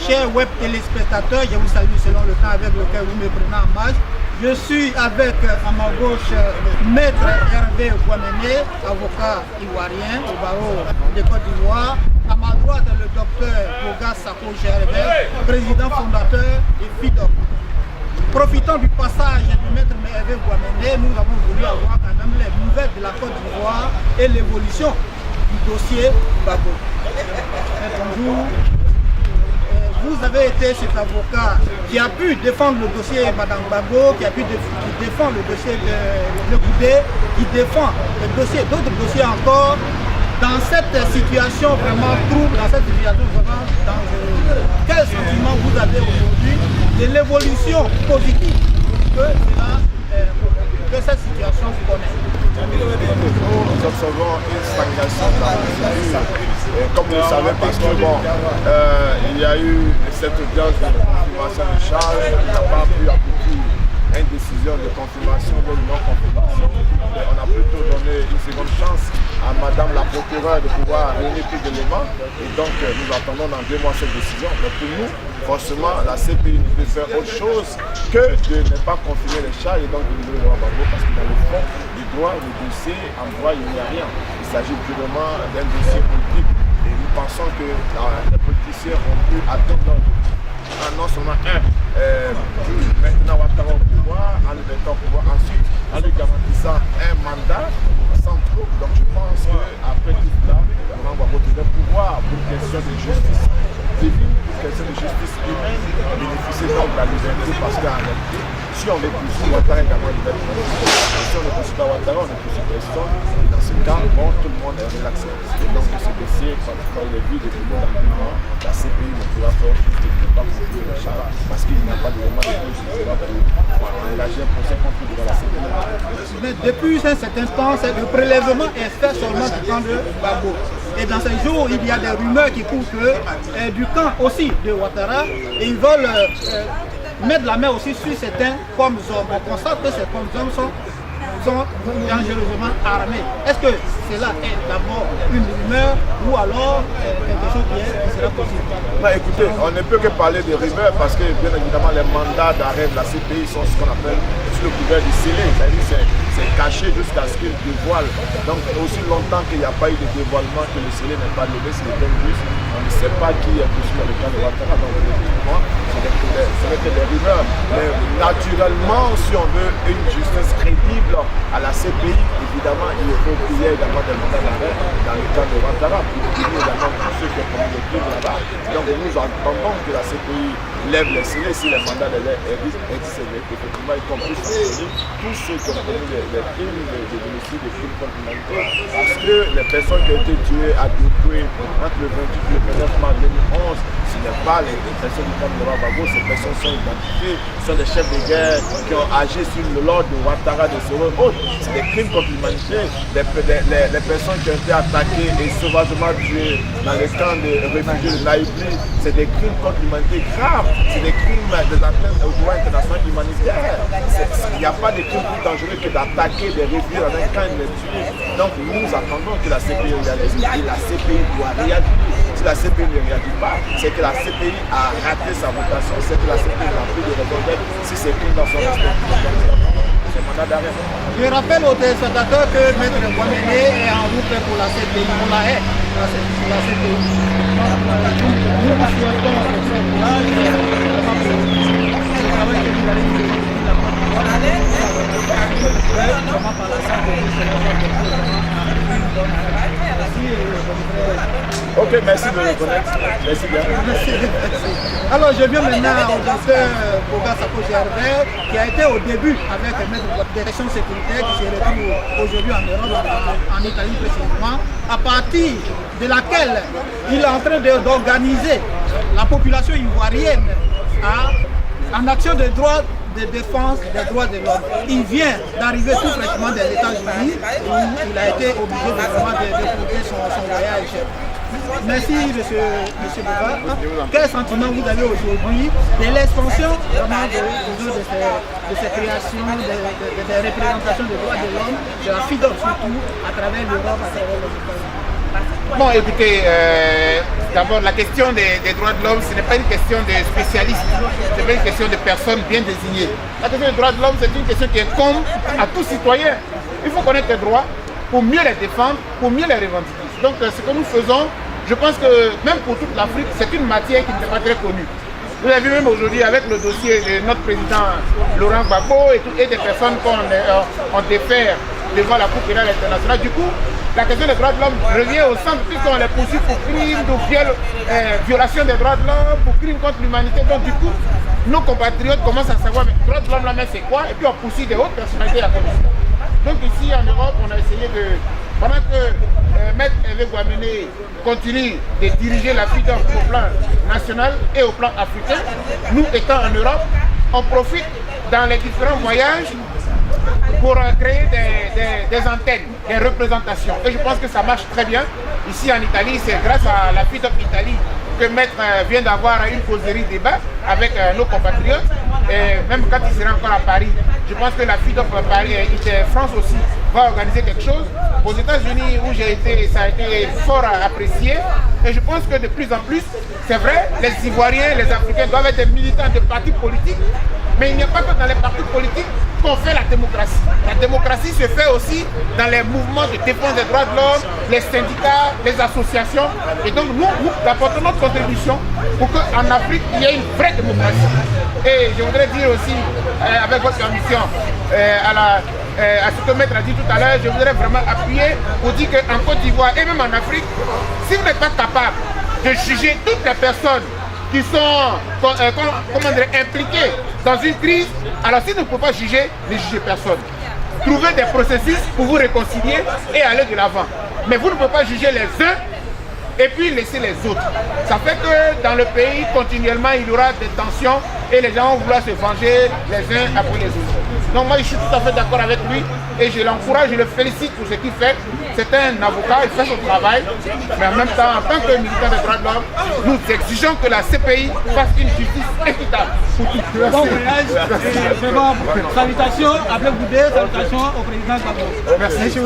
chers web téléspectateurs, je vous salue selon le temps avec lequel vous me prenez en marche. Je suis avec à ma gauche Maître Hervé Guamené, avocat ivoirien au barreau de Côte d'Ivoire. À ma droite, le docteur Boga Sako Gervais, président fondateur de FIDOC. Profitant du passage du Maître Hervé Guamené, nous avons voulu avoir quand même les nouvelles de la Côte d'Ivoire et l'évolution du dossier Gbagbo. Bonjour. Vous avez été cet avocat qui a pu défendre le dossier Mme Gbagbo, qui a pu défendre le dossier de Goudé, qui défend d'autres dossiers encore. Dans cette situation vraiment trouble, dans cette situation vraiment dangereuse, quel sentiment vous avez aujourd'hui de l'évolution positive que cette situation connaît? Nous observons une stagnation dans la mesure. Comme vous le savez, parce que il y a eu cette audience de confirmation de charge qui n'a pas pu aboutir à une décision de confirmation de non-confirmation. On a plutôt donné une seconde chance à Madame la procureure de pouvoir réunir plus d'éléments. Et donc nous attendons dans 2 mois cette décision. Mais pour nous, forcément, la CPI ne peut faire autre chose que de ne pas confirmer les charges et donc de libérer le Gbagbo, parce que dans le fond du droit, le dossier, en droit, il n'y a rien. Il s'agit purement d'un dossier politique. Et nous pensons que les politiciens ont pu atteindre leur non seulement maintenant Ouattara au pouvoir, en le mettant au pouvoir, ensuite en lui garantissant un mandat sans trouble. Donc je pense qu'après tout cela, on va retrouver le pouvoir pour une question de justice divine, pour une question de justice humaine, bénéficier donc de la liberté, parce qu'en réalité, si on veut poursuivre Ouattara également liberté, si on ne poursuit pas Ouattara, on ne poursuit personne. Et dans ce cas, tout le monde est relaxé. Et donc ce dossier, quand il est vu depuis le mois, la CPI ne pourra faire plus de ne pas poursuivre le chara, parce qu'il n'y a pas de vraiment de plus pour engager un procès contre devant la CPI. Mais depuis un certain temps, le prélèvement est fait seulement du camp de Gbagbo. Et dans ces jours, il y a des rumeurs qui courent que du camp aussi de Ouattara, ils veulent mettre la main aussi sur certains comme hommes. On constate que ces hommes sont dangereusement armés. Est-ce que cela est d'abord une rumeur ou alors quelque chose qui sera possible? Bah, écoutez, on ne peut que parler de rumeurs parce que bien évidemment les mandats d'arrêt de la CPI sont ce qu'on appelle sous le couvert du scellé, c'est-à-dire c'est caché jusqu'à ce qu'il dévoile. Donc aussi longtemps qu'il n'y a pas eu de dévoilement, que le scellé n'est pas levé, c'est bien juste, on ne sait pas qui est poursuivi dans le cas de Ouattara. Donc effectivement, ce n'est que des rumeurs. Mais naturellement, si on veut une justice crédible à la CPI, évidemment, il faut qu'il y ait également des mandats d'arrêt dans le cas de Ouattara, pour punir également tous ceux qui ont commis des crimes là-bas. Donc nous attendons que la CPI lève les scellés si les mandats existent, effectivement, y compris tous ceux qui ont commis des crimes, des homicides, des crimes contre l'humanité. Parce que les personnes qui ont été tuées à Doucoué entre le 28 et le 29 mars 2011, ce n'est pas les personnes du camp de Gbagbo, ces personnes sont identifiées, sont des chefs de guerre qui ont agi sur l'ordre de Ouattara, de Soro et autres. C'est des crimes contre l'humanité. Les personnes qui ont été attaquées et sauvagement tuées dans les camps de réfugiés de Naïbli, c'est des crimes contre l'humanité graves. C'est des crimes, des atteintes au droit international humanitaire. Il n'y a pas de crime plus dangereux que d'attaquer des réfugiés dans un camp et de les tuer. Donc nous attendons que la CPI réagisse et la CPI doit réagir. Si la CPI ne réagit pas, c'est que la CPI a raté sa votation, c'est que la CPI n'a plus de raison d'être si ces crimes dans son respect. C'est mandat d'arrêt. Je rappelle aux téléspectateurs que Maître Guamené est en route pour la CPI. On la est pour la CPI. Nous vous souhaitons ce courage et le travail que vous allez faire. Ok, merci de le connaître. Merci bien. Alors je viens maintenant au docteur Boga Sako Gervais qui a été au début avec Maître direction sécuritaire qui se retrouve aujourd'hui en Europe, en Italie précisément, à partir de laquelle il est en train d'organiser la population ivoirienne en action de droit de défense des droits de l'homme. Il vient d'arriver tout fraîchement des États-Unis où il a été obligé de couvrir son voyage. Merci monsieur Boga. Quel sentiment vous avez aujourd'hui de l'expansion vraiment de ces créations, des représentations des droits de l'homme, de la FIDOC surtout, à travers l'Europe, à travers les États-Unis? Bon, écoutez, d'abord, la question des droits de l'homme, ce n'est pas une question de spécialistes, ce n'est pas une question de personnes bien désignées. La question des droits de l'homme, c'est une question qui incombe à tout citoyen. Il faut connaître les droits pour mieux les défendre, pour mieux les revendiquer. Donc, ce que nous faisons, je pense que même pour toute l'Afrique, c'est une matière qui n'est pas très connue. Vous avez vu même aujourd'hui avec le dossier de notre président Laurent Gbagbo et des personnes qu'on défère devant la Cour pénale internationale. Du coup, la question des droits de l'homme revient au centre puisqu'on les poursuit pour crimes, de violation des droits de l'homme, pour crimes contre l'humanité. Donc du coup, nos compatriotes commencent à savoir mais les droits de l'homme là-même c'est quoi, et puis on poursuit des hautes personnalités de la commission. Donc ici en Europe, on a essayé de, pendant que Maître Hervé Guamené continue de diriger la FIDOC au plan national et au plan africain, nous étant en Europe, on profite dans les différents voyages pour créer des antennes, des représentations. Et je pense que ça marche très bien. Ici en Italie, c'est grâce à la FIDOC Italie que Maître vient d'avoir une causerie débat avec nos compatriotes. Et même quand il sera encore à Paris, je pense que la FIDOC Paris et France aussi va organiser quelque chose. Aux États-Unis où j'ai été, ça a été fort apprécié. Et je pense que de plus en plus, c'est vrai, les Ivoiriens, les Africains doivent être des militants de partis politiques. Mais il n'y a pas que dans les partis politiques qu'on fait la démocratie. La démocratie se fait aussi dans les mouvements de défense des droits de l'homme, les syndicats, les associations. Et donc nous apportons notre contribution pour qu'en Afrique, il y ait une vraie démocratie. Et je voudrais dire aussi, avec votre permission, à ce que Maître a dit tout à l'heure, je voudrais vraiment appuyer pour dire qu'en Côte d'Ivoire et même en Afrique, si vous n'êtes pas capable de juger toutes les personnes qui sont impliquées dans une crise, alors si vous ne pouvez pas juger, ne jugez personne. Trouvez des processus pour vous réconcilier et aller de l'avant. Mais vous ne pouvez pas juger les uns et puis laisser les autres. Ça fait que dans le pays, continuellement, il y aura des tensions et les gens vont vouloir se venger les uns après les autres. Donc moi, je suis tout à fait d'accord avec lui et je l'encourage, je le félicite pour ce qu'il fait. C'est un avocat, il fait son travail, mais en même temps, en tant que militant des droits de l'homme, nous exigeons que la CPI fasse une justice équitable pour tous. Bon voyage, vraiment, salutations à Blé Goudé, salutations au président Gbagbo. Merci.